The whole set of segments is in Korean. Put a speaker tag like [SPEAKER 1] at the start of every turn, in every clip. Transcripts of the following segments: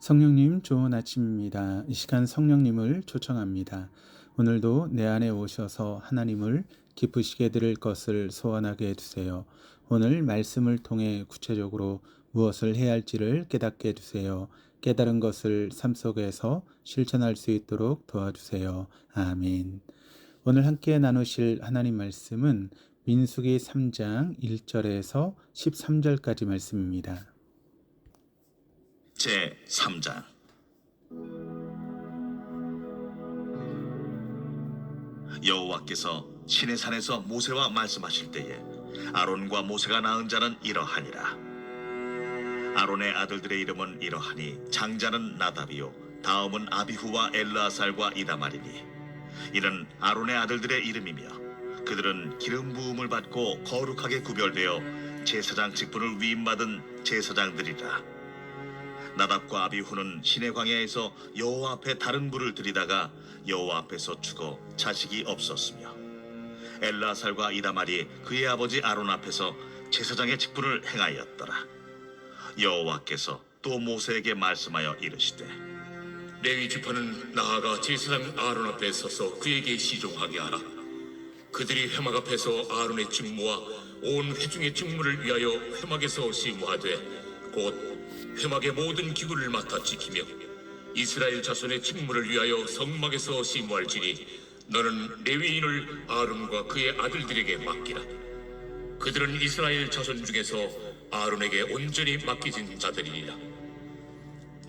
[SPEAKER 1] 성령님 좋은 아침입니다. 이 시간 성령님을 초청합니다. 오늘도 내 안에 오셔서 하나님을 기쁘시게 드릴 것을 소원하게 해주세요. 오늘 말씀을 통해 구체적으로 무엇을 해야 할지를 깨닫게 해주세요. 깨달은 것을 삶 속에서 실천할 수 있도록 도와주세요. 아멘. 오늘 함께 나누실 하나님 말씀은 민수기 3장 1절에서 13절까지 말씀입니다.
[SPEAKER 2] 제 3장. 여호와께서 시내산에서 모세와 말씀하실 때에 아론과 모세가 낳은 자는 이러하니라. 아론의 아들들의 이름은 이러하니 장자는 나답이요 다음은 아비후와 엘르아살과 이다말이니 이는 아론의 아들들의 이름이며 그들은 기름 부음을 받고 거룩하게 구별되어 제사장 직분을 위임받은 제사장들이라. 나답과 아비후는 시내 광야에서 여호와 앞에 다른 불을 들이다가 여호와 앞에서 죽어 자식이 없었으며 엘르아살과 이다말이 그의 아버지 아론 앞에서 제사장의 직분을 행하였더라. 여호와께서 또 모세에게 말씀하여 이르시되
[SPEAKER 3] 레위 지파는 나아가 제사장 아론 앞에 서서 그에게 시종하게 하라. 그들이 회막 앞에서 아론의 직무와 온 회중의 직무를 위하여 회막에서 시무하되 곧 회막의 모든 기구를 맡아 지키며 이스라엘 자손의 직무를 위하여 성막에서 시무할지니 너는 레위인을 아론과 그의 아들들에게 맡기라. 그들은 이스라엘 자손 중에서 아론에게 온전히 맡기진 자들이니라.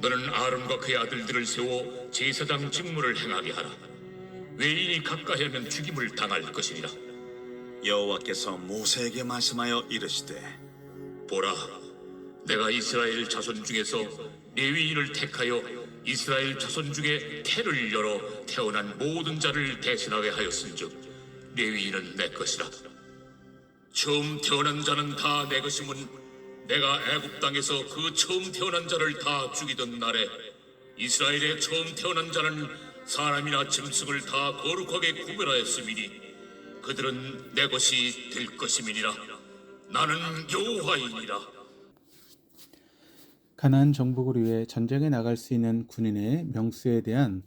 [SPEAKER 3] 너는 아론과 그의 아들들을 세워 제사장 직무를 행하게 하라. 외인이 가까이 하면 죽임을 당할 것이니라.
[SPEAKER 2] 여호와께서 모세에게 말씀하여 이르시되
[SPEAKER 3] 보라, 내가 이스라엘 자손 중에서 레위인을 택하여 이스라엘 자손 중에 태를 열어 태어난 모든 자를 대신하게 하였은즉 레위인은 내 것이라. 처음 태어난 자는 다 내 것임은 내가 애굽 땅에서 그 처음 태어난 자를 다 죽이던 날에 이스라엘의 처음 태어난 자는 사람이나 짐승을 다 거룩하게 구별하였음이니 그들은 내 것이 될 것임이니라. 나는 여호와이니라.
[SPEAKER 1] 가나안 정복을 위해 전쟁에 나갈 수 있는 군인의 명수에 대한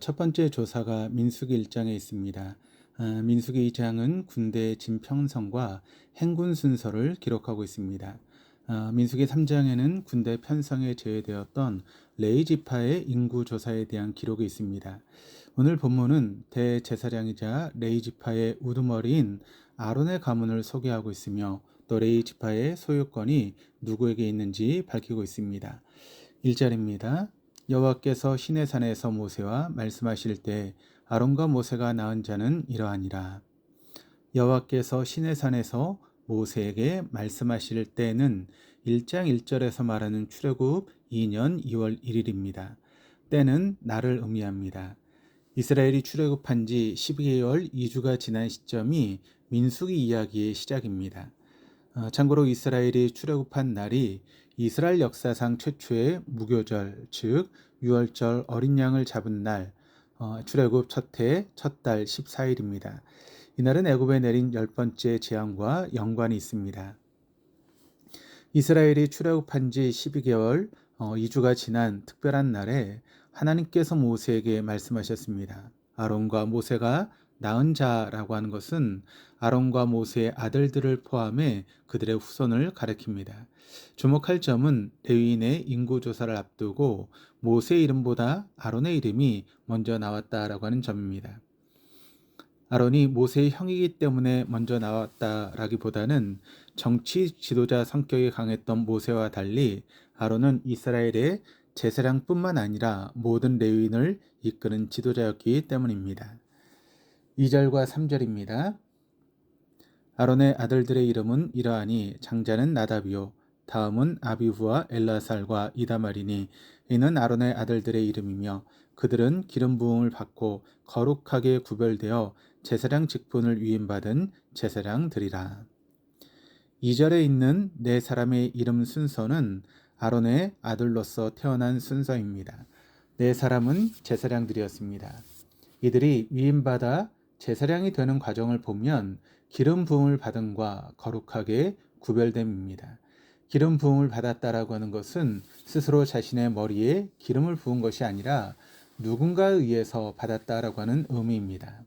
[SPEAKER 1] 첫 번째 조사가 민수기 1장에 있습니다. 민수기 2장은 군대의 진 편성과 행군 순서를 기록하고 있습니다. 민수기 3장에는 군대 편성에 제외되었던 레위 지파의 인구 조사에 대한 기록이 있습니다. 오늘 본문은 대제사장이자 레위 지파의 우두머리인 아론의 가문을 소개하고 있으며 또 레위 지파의 소유권이 누구에게 있는지 밝히고 있습니다. 1절입니다. 여호와께서 시내산에서 모세와 말씀하실 때 아론과 모세가 낳은 자는 이러하니라. 여호와께서 시내산에서 모세에게 말씀하실 때는 1장 1절에서 말하는 출애굽 2년 2월 1일입니다. 때는 날을 의미합니다. 이스라엘이 출애굽한 지 12개월 2주가 지난 시점이 민수기 이야기의 시작입니다. 참고로 이스라엘이 출애굽한 날이 이스라엘 역사상 최초의 무교절, 즉 유월절 어린 양을 잡은 날, 출애굽 첫해 첫달 14일입니다. 이날은 애굽에 내린 10번째 재앙과 연관이 있습니다. 이스라엘이 출애굽한 지 12개월 2주가 지난 특별한 날에 하나님께서 모세에게 말씀하셨습니다. 아론과 모세가 낳은 자라고 하는 것은 아론과 모세의 아들들을 포함해 그들의 후손을 가리킵니다. 주목할 점은 레위인의 인구조사를 앞두고 모세의 이름보다 아론의 이름이 먼저 나왔다라고 하는 점입니다. 아론이 모세의 형이기 때문에 먼저 나왔다라기보다는 정치 지도자 성격이 강했던 모세와 달리 아론은 이스라엘의 제사장뿐만 아니라 모든 레위인을 이끄는 지도자였기 때문입니다. 2절과 3절입니다. 아론의 아들들의 이름은 이러하니 장자는 나답이요 다음은 아비후와 엘라살과 이다말이니 이는 아론의 아들들의 이름이며 그들은 기름 부음을 받고 거룩하게 구별되어 제사장 직분을 위임받은 제사장들이라. 2절에 있는 네 사람의 이름 순서는 아론의 아들로서 태어난 순서입니다. 네 사람은 제사장들이었습니다. 이들이 위임받아 제사장이 되는 과정을 보면 기름 부음을 받음과 거룩하게 구별됨입니다. 기름 부음을 받았다라고 하는 것은 스스로 자신의 머리에 기름을 부은 것이 아니라 누군가에 의해서 받았다라고 하는 의미입니다.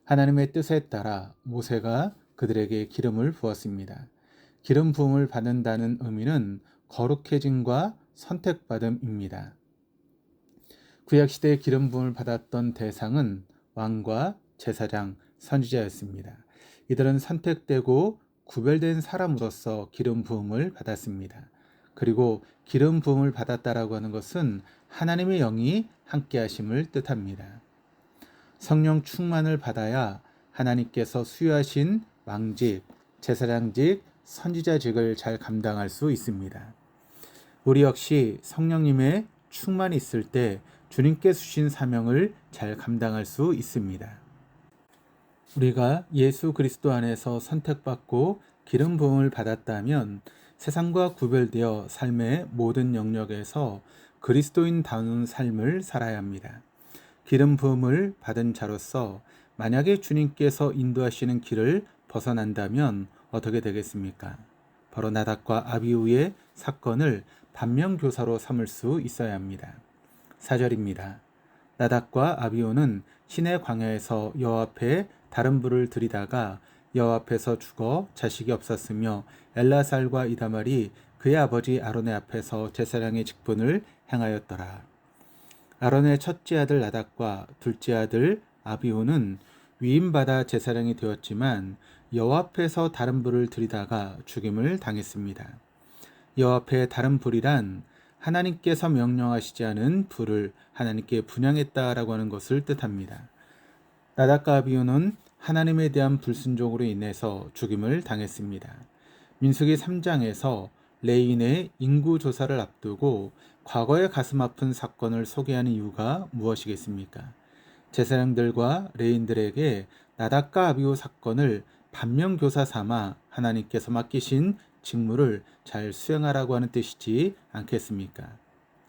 [SPEAKER 1] 하나님의 뜻에 따라 모세가 그들에게 기름을 부었습니다. 기름 부음을 받는다는 의미는 거룩해짐과 선택받음입니다. 구약시대에 기름 부음을 받았던 대상은 왕과 제사장, 선지자였습니다. 이들은 선택되고 구별된 사람으로서 기름 부음을 받았습니다. 그리고 기름 부음을 받았다라고 하는 것은 하나님의 영이 함께 하심을 뜻합니다. 성령 충만을 받아야 하나님께서 수여하신 왕직, 제사장직, 선지자직을 잘 감당할 수 있습니다. 우리 역시 성령님의 충만이 있을 때 주님께 주신 사명을 잘 감당할 수 있습니다. 우리가 예수 그리스도 안에서 선택받고 기름 부음을 받았다면 세상과 구별되어 삶의 모든 영역에서 그리스도인다운 삶을 살아야 합니다. 기름 부음을 받은 자로서 만약에 주님께서 인도하시는 길을 벗어난다면 어떻게 되겠습니까? 바로 나답과 아비후의 사건을 반면교사로 삼을 수 있어야 합니다. 4절입니다. 나답과 아비후는 시내 광야에서 여호와 앞에 다른 불을 들이다가 여호와 앞에서 죽어 자식이 없었으며 엘라살과 이다말이 그의 아버지 아론의 앞에서 제사장의 직분을 행하였더라. 아론의 첫째 아들 나답과 둘째 아들 아비후는 위임받아 제사장이 되었지만 여호와 앞에서 다른 불을 들이다가 죽임을 당했습니다. 여호와 앞에 다른 불이란 하나님께서 명령하시지 않은 불을 하나님께 분향했다라고 하는 것을 뜻합니다. 나답과 아비후는 하나님에 대한 불순종으로 인해서 죽임을 당했습니다. 민수기 3장에서 레위인의 인구 조사를 앞두고 과거의 가슴 아픈 사건을 소개하는 이유가 무엇이겠습니까? 제사장들과 레위인들에게 나답과 아비후 사건을 반면교사 삼아 하나님께서 맡기신 직무를 잘 수행하라고 하는 뜻이지 않겠습니까?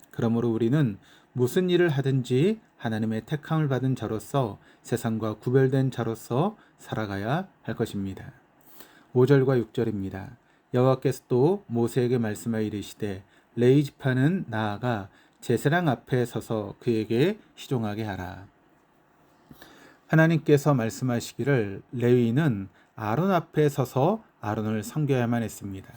[SPEAKER 1] 그러므로 우리는 무슨 일을 하든지 하나님의 택함을 받은 자로서 세상과 구별된 자로서 살아가야 할 것입니다. 5절과 6절입니다. 여호와께서 또 모세에게 말씀하여 이르시되 레위 지파는 나아가 제사장 앞에 서서 그에게 시종하게 하라. 하나님께서 말씀하시기를 레위인은 아론 앞에 서서 아론을 섬겨야만 했습니다.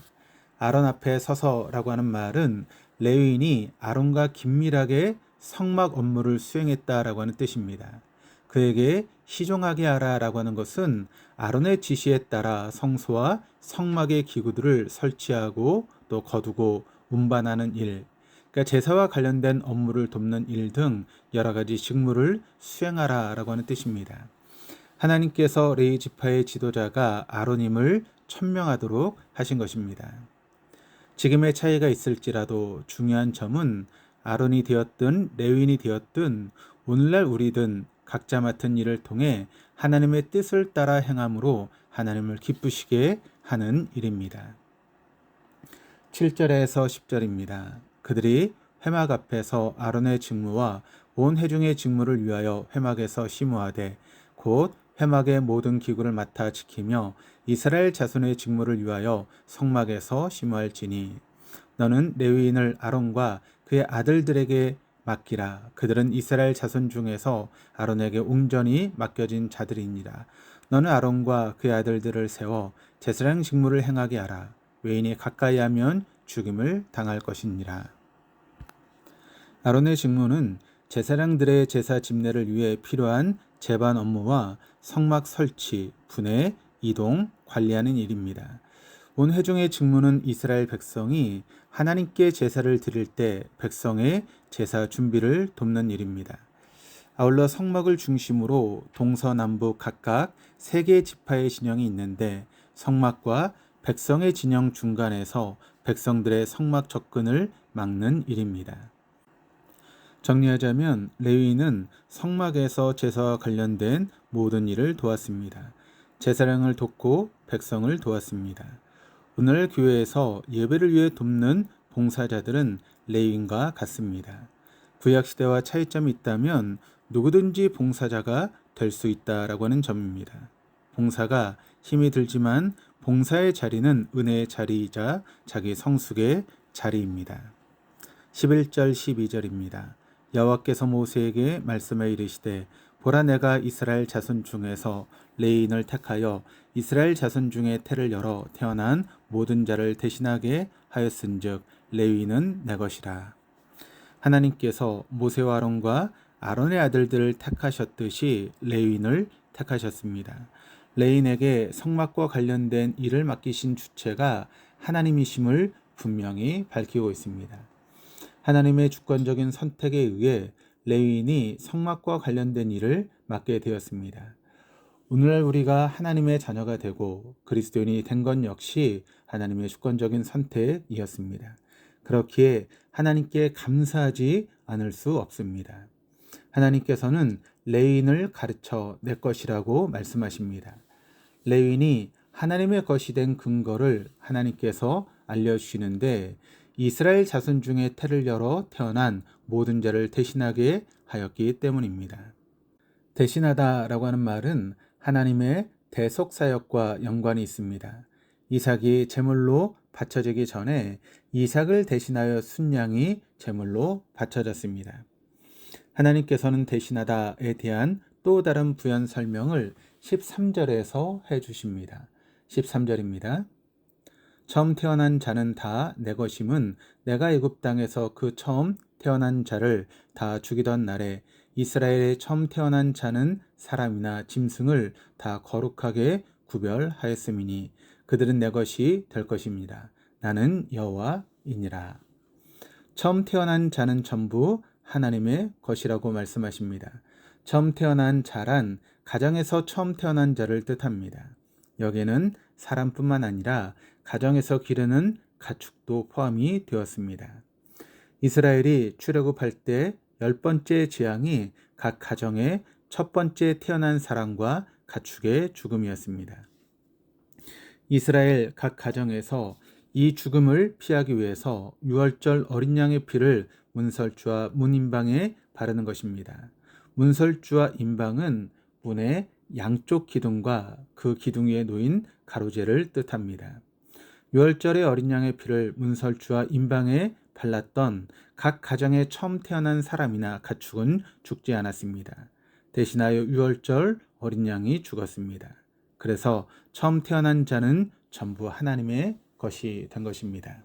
[SPEAKER 1] 아론 앞에 서서라고 하는 말은 레위인이 아론과 긴밀하게 성막 업무를 수행했다라고 하는 뜻입니다. 그에게 시종하게 하라라고 하는 것은 아론의 지시에 따라 성소와 성막의 기구들을 설치하고 또 거두고 운반하는 일, 그러니까 제사와 관련된 업무를 돕는 일 등 여러 가지 직무를 수행하라라고 하는 뜻입니다. 하나님께서 레위 지파의 지도자가 아론임을 천명하도록 하신 것입니다. 지금의 차이가 있을지라도 중요한 점은 아론이 되었든 레위인이 되었든 오늘날 우리든 각자 맡은 일을 통해 하나님의 뜻을 따라 행함으로 하나님을 기쁘시게 하는 일입니다. 7절에서 10절입니다. 그들이 회막 앞에서 아론의 직무와 온 회중의 직무를 위하여 회막에서 심우하되 곧 회막의 모든 기구를 맡아 지키며 이스라엘 자손의 직무를 위하여 성막에서 심우할지니 너는 레위인을 아론과 그의 아들들에게 맡기라. 그들은 이스라엘 자손 중에서 아론에게 옹전히 맡겨진 자들이니라. 너는 아론과 그의 아들들을 세워 제사장 직무를 행하게 하라. 외인이 가까이 하면 죽임을 당할 것이니라. 아론의 직무는 제사장들의 제사 집례를 위해 필요한 제반 업무와 성막 설치, 분해, 이동, 관리하는 일입니다. 온 회중의 직무는 이스라엘 백성이 하나님께 제사를 드릴 때 백성의 제사 준비를 돕는 일입니다. 아울러 성막을 중심으로 동서남북 각각 3개의 지파의 진영이 있는데 성막과 백성의 진영 중간에서 백성들의 성막 접근을 막는 일입니다. 정리하자면 레위인은 성막에서 제사와 관련된 모든 일을 도왔습니다. 제사장을 돕고 백성을 도왔습니다. 오늘 교회에서 예배를 위해 돕는 봉사자들은 레위인과 같습니다. 구약시대와 차이점이 있다면 누구든지 봉사자가 될 수 있다라고 하는 점입니다. 봉사가 힘이 들지만 봉사의 자리는 은혜의 자리이자 자기 성숙의 자리입니다. 11절 12절입니다. 여호와께서 모세에게 말씀하여 이르시되 보라 내가 이스라엘 자손 중에서 레위인을 택하여 이스라엘 자손 중에 태를 열어 태어난 모든 자를 대신하게 하였은즉 레위인은 내 것이라. 하나님께서 모세와 아론과 아론의 아들들을 택하셨듯이 레위인을 택하셨습니다. 레위인에게 성막과 관련된 일을 맡기신 주체가 하나님이심을 분명히 밝히고 있습니다. 하나님의 주권적인 선택에 의해 레위인이 성막과 관련된 일을 맡게 되었습니다. 오늘날 우리가 하나님의 자녀가 되고 그리스도인이 된 것 역시 하나님의 주권적인 선택이었습니다. 그렇기에 하나님께 감사하지 않을 수 없습니다. 하나님께서는 레위인을 가르쳐 내 것이라고 말씀하십니다. 레위인이 하나님의 것이 된 근거를 하나님께서 알려주시는데 이스라엘 자손 중에 태를 열어 태어난 모든 자를 대신하게 하였기 때문입니다. 대신하다라고 하는 말은 하나님의 대속사역과 연관이 있습니다. 이삭이 제물로 바쳐지기 전에 이삭을 대신하여 순양이 제물로 바쳐졌습니다. 하나님께서는 대신하다에 대한 또 다른 부연 설명을 13절에서 해주십니다. 13절입니다. 처음 태어난 자는 다 내 것임은 내가 애굽 땅에서 그 처음 태어난 자를 다 죽이던 날에 이스라엘의 처음 태어난 자는 사람이나 짐승을 다 거룩하게 구별하였음이니 그들은 내 것이 될 것입니다. 나는 여호와이니라. 처음 태어난 자는 전부 하나님의 것이라고 말씀하십니다. 처음 태어난 자란 가정에서 처음 태어난 자를 뜻합니다. 여기에는 사람뿐만 아니라 가정에서 기르는 가축도 포함이 되었습니다. 이스라엘이 출애굽할 때 10번째 재앙이 각 가정의 첫 번째 태어난 사람과 가축의 죽음이었습니다. 이스라엘 각 가정에서 이 죽음을 피하기 위해서 유월절 어린 양의 피를 문설주와 문인방에 바르는 것입니다. 문설주와 인방은 문의 양쪽 기둥과 그 기둥 위에 놓인 가로재를 뜻합니다. 유월절의 어린 양의 피를 문설주와 인방에 발랐던 각 가정에 처음 태어난 사람이나 가축은 죽지 않았습니다. 대신하여 유월절 어린 양이 죽었습니다. 그래서 처음 태어난 자는 전부 하나님의 것이 된 것입니다.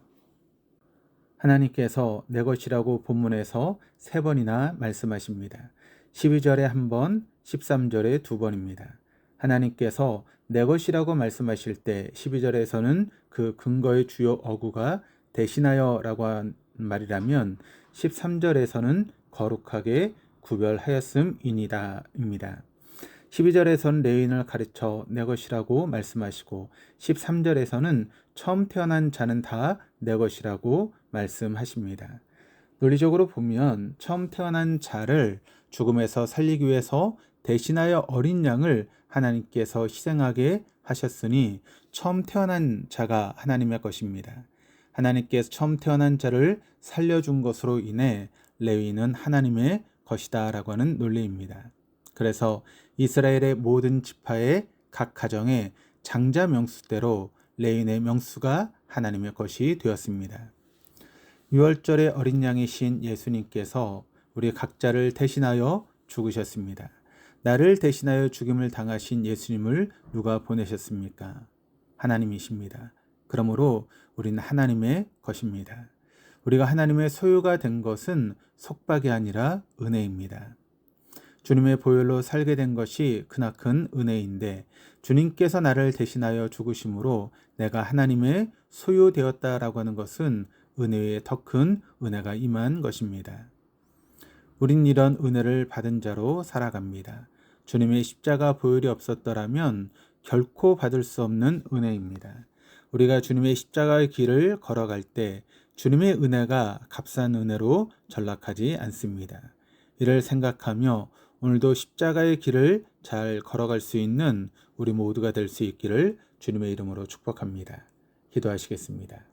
[SPEAKER 1] 하나님께서 내 것이라고 본문에서 3번이나 말씀하십니다. 12절에 1번, 13절에 2번입니다. 하나님께서 내 것이라고 말씀하실 때 12절에서는 그 근거의 주요 어구가 대신하여라고 한 말이라면 13절에서는 거룩하게 구별하였음이니다입니다. 12절에서는 레위인을 가르쳐 내 것이라고 말씀하시고 13절에서는 처음 태어난 자는 다 내 것이라고 말씀하십니다. 논리적으로 보면 처음 태어난 자를 죽음에서 살리기 위해서 대신하여 어린 양을 하나님께서 희생하게 하셨으니 처음 태어난 자가 하나님의 것입니다. 하나님께서 처음 태어난 자를 살려준 것으로 인해 레위인은 하나님의 것이다 라고 하는 논리입니다. 그래서 이스라엘의 모든 지파의 각 가정의 장자 명수대로 레위인의 명수가 하나님의 것이 되었습니다. 유월절의 어린 양이신 예수님께서 우리 각자를 대신하여 죽으셨습니다. 나를 대신하여 죽임을 당하신 예수님을 누가 보내셨습니까? 하나님이십니다. 그러므로 우리는 하나님의 것입니다. 우리가 하나님의 소유가 된 것은 속박이 아니라 은혜입니다. 주님의 보혈로 살게 된 것이 크나큰 은혜인데 주님께서 나를 대신하여 죽으심으로 내가 하나님의 소유되었다라고 하는 것은 은혜 위에 더 큰 은혜가 임한 것입니다. 우린 이런 은혜를 받은 자로 살아갑니다. 주님의 십자가 보혈이 없었더라면 결코 받을 수 없는 은혜입니다. 우리가 주님의 십자가의 길을 걸어갈 때 주님의 은혜가 값싼 은혜로 전락하지 않습니다. 이를 생각하며 오늘도 십자가의 길을 잘 걸어갈 수 있는 우리 모두가 될 수 있기를 주님의 이름으로 축복합니다. 기도하시겠습니다.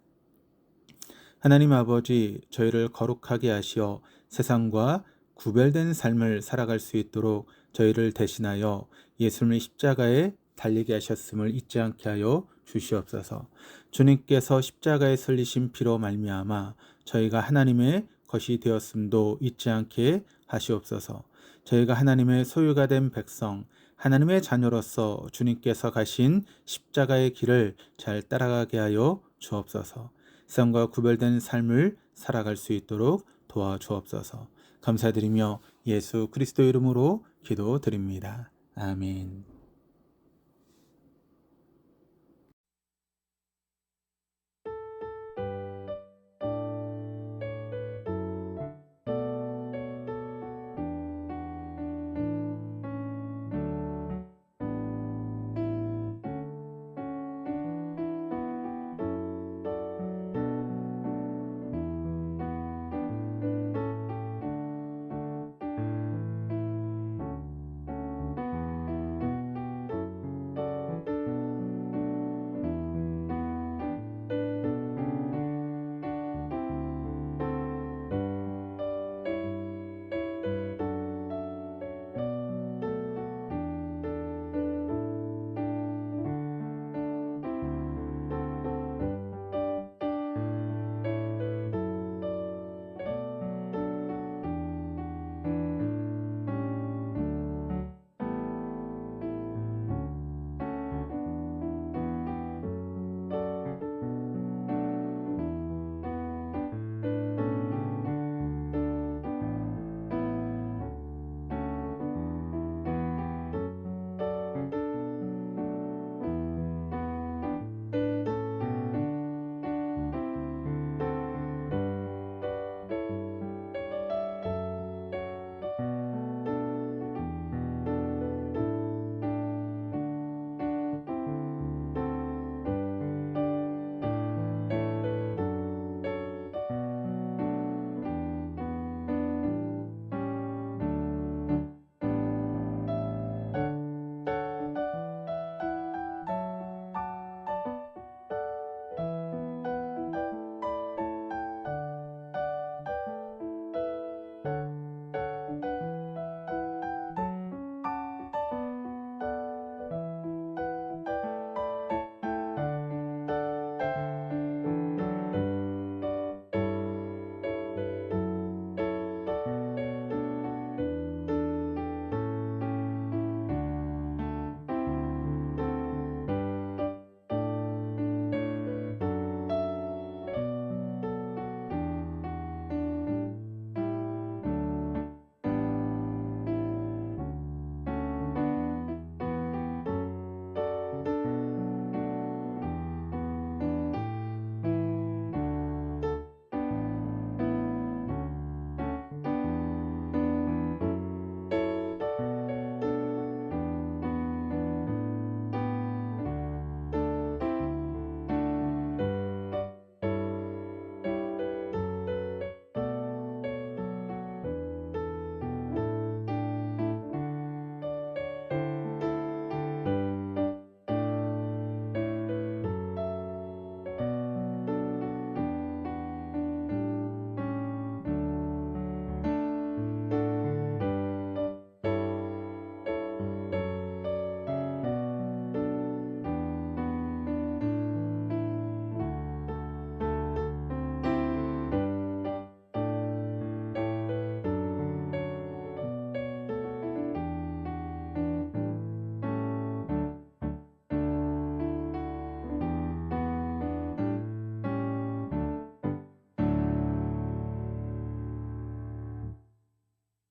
[SPEAKER 1] 하나님 아버지, 저희를 거룩하게 하시어 세상과 구별된 삶을 살아갈 수 있도록 저희를 대신하여 예수님의 십자가에 달리게 하셨음을 잊지 않게 하여 주시옵소서. 주님께서 십자가에 설리신 피로 말미암아 저희가 하나님의 것이 되었음도 잊지 않게 하시옵소서. 저희가 하나님의 소유가 된 백성, 하나님의 자녀로서 주님께서 가신 십자가의 길을 잘 따라가게 하여 주옵소서. 세상과 구별된 삶을 살아갈 수 있도록 도와주옵소서. 감사드리며 예수 그리스도 이름으로 기도드립니다. 아멘.